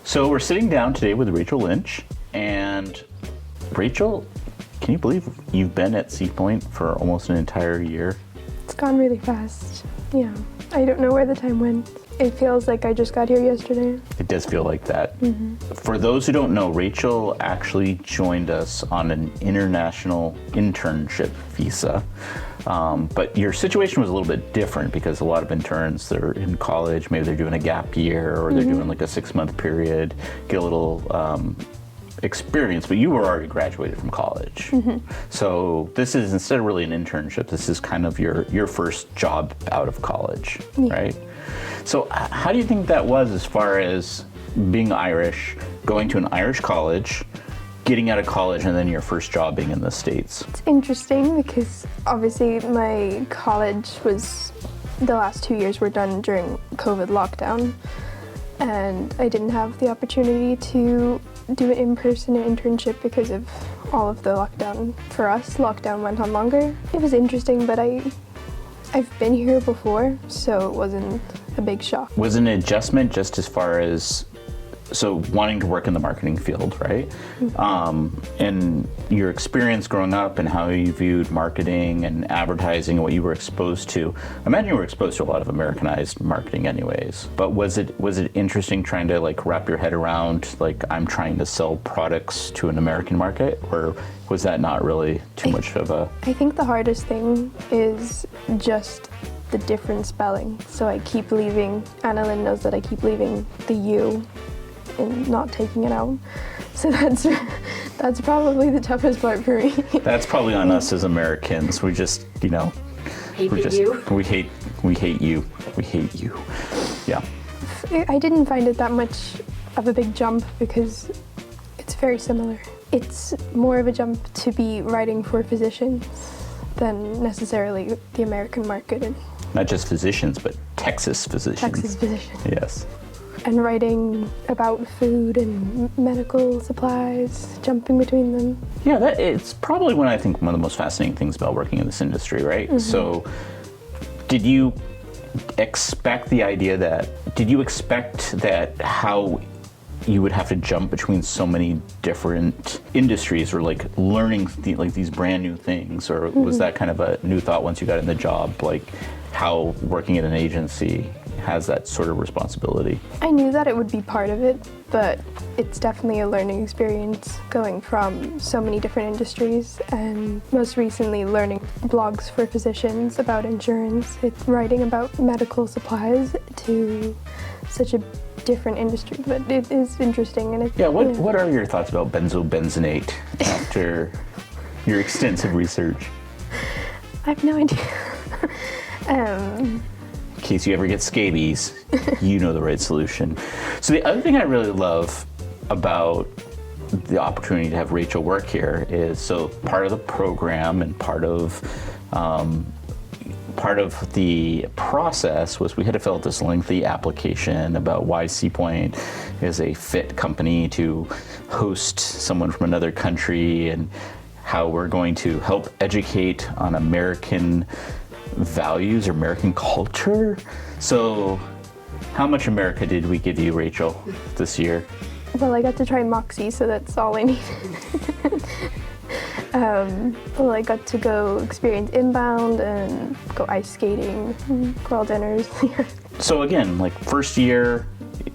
So we're sitting down today with Rachel Lynch, and Rachel, can you believe you've been at Seapoint for almost an entire year? It's gone really fast. Yeah, I don't know where the time went. It feels like I just got here yesterday. It does feel like that. Mm-hmm. For those who don't know, Rachel actually joined us on an international internship visa. But your situation was a little bit different because a lot of interns, they're in college, maybe they're doing a gap year or they're doing like a 6-month period, get a little experience, but you were already graduated from college. So this is, instead of really an internship, this is kind of your first job out of college, right? So how do you think that was as far as being Irish, going to an Irish college, getting out of college, and then your first job being in the States? It's interesting because obviously my college was, the last 2 years were done during COVID lockdown, and I didn't have the opportunity to do an in-person internship because of all of the lockdown. For us, lockdown went on longer. It was interesting, but I've been here before, so it wasn't a big shock. Was it an adjustment just as far as, so wanting to work in the marketing field, right? And your experience growing up and how you viewed marketing and advertising and what you were exposed to. I imagine you were exposed to a lot of Americanized marketing anyways, but was it interesting trying to like wrap your head around, like, I'm trying to sell products to an American market, or was that not really too much of a... I think the hardest thing is just the different spelling. So I keep leaving, Annalyn knows that I keep leaving the U and not taking it out. So that's probably the toughest part for me. That's probably on us as Americans. We just, you know, we hate you. Yeah. I didn't find it that much of a big jump because it's very similar. It's more of a jump to be writing for physicians than necessarily the American market. And not just physicians, but Texas physicians. Texas physicians. Yes. And writing about food and medical supplies, jumping between them. Yeah, it's probably one of the most fascinating things about working in this industry, right? So did you expect that how you would have to jump between so many different industries, or like learning these brand new things, or was that kind of a new thought once you got in the job, like how working at an agency has that sort of responsibility? I knew that it would be part of it, but it's definitely a learning experience going from so many different industries, and most recently learning blogs for physicians about insurance. It's writing about medical supplies to such a different industry, but it is interesting. And what are your thoughts about benzobenzenate after your extensive research? I have no idea. In case you ever get scabies, you know the right solution. So the other thing I really love about the opportunity to have Rachel work here is, so part of the program and part of the process was we had to fill out this lengthy application about why Seapoint is a fit company to host someone from another country, and how we're going to help educate on American values or American culture. So how much America did we give you, Rachel, this year? Well, I got to try Moxie, so that's all I needed. Well, I got to go experience Inbound and go ice skating, girl dinners. So again, like first year,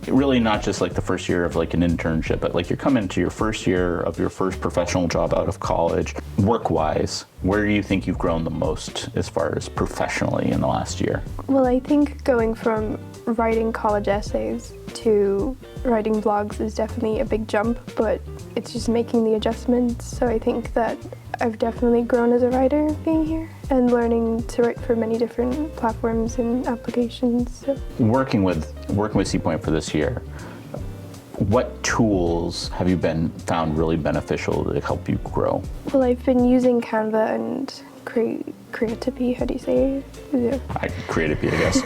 really not just like the first year of like an internship, but like you're coming to your first year of your first professional job out of college. Work-wise, where do you think you've grown the most as far as professionally in the last year? Well, I think going from writing college essays to writing blogs is definitely a big jump, but it's just making the adjustments. So I think that I've definitely grown as a writer being here and learning to write for many different platforms and applications. So. Working with Seapoint for this year, what tools have you found really beneficial to help you grow? Well, I've been using Canva and Creativity, how do you say it? Creativity, I guess.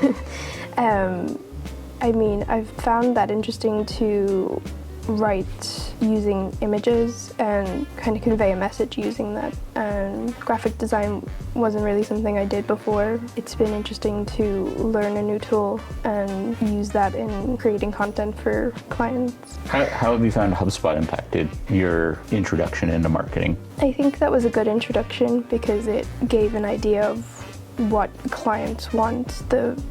I mean, I've found that interesting to write using images and kind of convey a message using that. And graphic design wasn't really something I did before. It's been interesting to learn a new tool and use that in creating content for clients. How have you found HubSpot impacted your introduction into marketing? I think that was a good introduction because it gave an idea of what clients want, the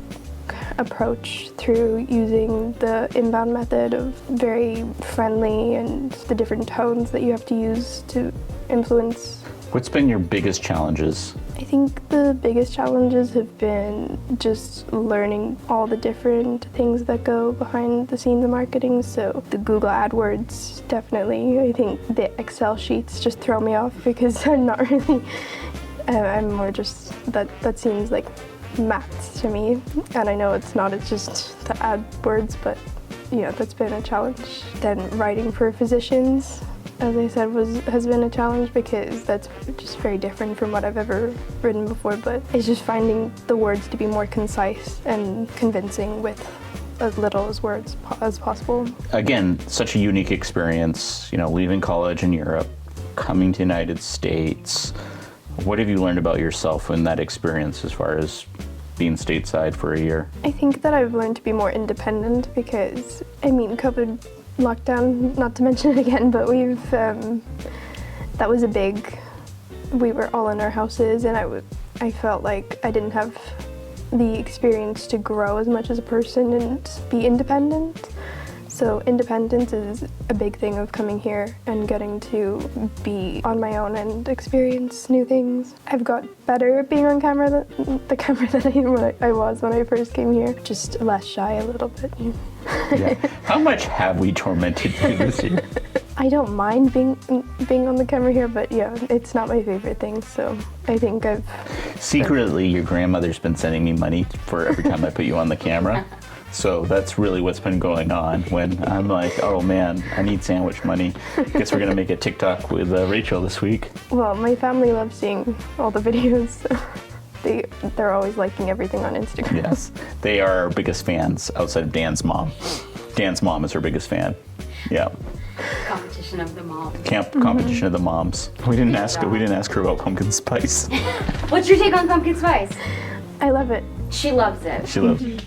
approach through using the inbound method of very friendly and the different tones that you have to use to influence. What's been your biggest challenges? I think the biggest challenges have been just learning all the different things that go behind the scenes of marketing. So the Google AdWords, definitely. I think the Excel sheets just throw me off because I'm not really, I'm more just, that seems like maths to me. And I know it's not, it's just the AdWords, but that's been a challenge. Then writing for physicians, as I said, has been a challenge because that's just very different from what I've ever written before, but it's just finding the words to be more concise and convincing with as little as words as possible. Again, such a unique experience, leaving college in Europe, coming to the United States. What have you learned about yourself in that experience as far as being stateside for a year? I think that I've learned to be more independent because, COVID lockdown, not to mention it again, but that was we were all in our houses, and I felt like I didn't have the experience to grow as much as a person and be independent. So independence is a big thing of coming here and getting to be on my own and experience new things. I've got better at being on camera than the camera that I was when I first came here. Just less shy a little bit. Yeah. How much have we tormented you this year? I don't mind being on the camera here, but yeah, it's not my favorite thing, so I think Secretly, your grandmother's been sending me money for every time I put you on the camera. So that's really what's been going on when I'm like, oh man, I need sandwich money. Guess we're gonna make a TikTok with Rachel this week. Well, my family loves seeing all the videos. So they're always liking everything on Instagram. Yes, they are our biggest fans outside of Dan's mom. Dan's mom is her biggest fan. Yeah. Competition of the moms. Competition of the moms. We didn't ask her about pumpkin spice. What's your take on pumpkin spice? I love it. She loves it. She loves it.